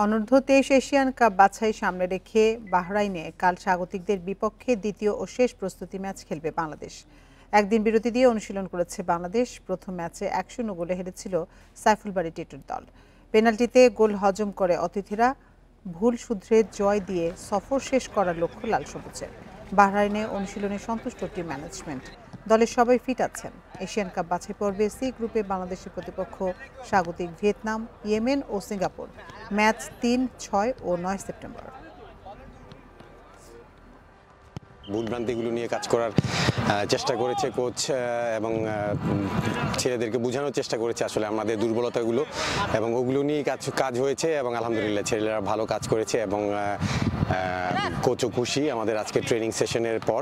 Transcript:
অনূর্ধ্ব-23 Asian cup বাছাই সামনে রেখে বাহরাইনে কাল স্বাগতিকদের বিপক্ষে দ্বিতীয় ও শেষ প্রস্তুতি ম্যাচ খেলবে বাংলাদেশ। একদিন বিরতি দিয়ে অনুশীলন করেছে বাংলাদেশ। প্রথম ম্যাচে 1-0 গোলে হেরেছিল সাইফুলবাড়ী টিটুর দল। পেনাল্টিতে গোল হজম করে অতিথিরা ভুল শুধরে জয় দিয়ে সফর শেষ করার লক্ষ্য লাল সবুজের। বাহরাইনে অনুশীলনে সন্তুষ্ট টিম ম্যানেজমেন্ট। দলের সবাই ফিট আছেন। এশিয়ান কাপ বাছাই পর্বে সি গ্রুপে বাংলাদেশের প্রতিপক্ষ স্বাগতিক ভিয়েতনাম, ইয়েমেন ও সিঙ্গাপুর। ম্যাচ 3, 6 ও 9 সেপ্টেম্বর। ভুলভ্রান্তিগুলো নিয়ে কাজ করার চেষ্টা করেছে কোচ এবং ছেলেদেরকে বোঝানোর চেষ্টা করেছে আসলে আমাদের দুর্বলতাগুলো, এবং ওগুলো নিয়ে কাজ হয়েছে এবং আলহামদুলিল্লাহ ছেলেরা ভালো কাজ করেছে এবং কোচও খুশি আমাদের আজকে ট্রেনিং সেশনের পর।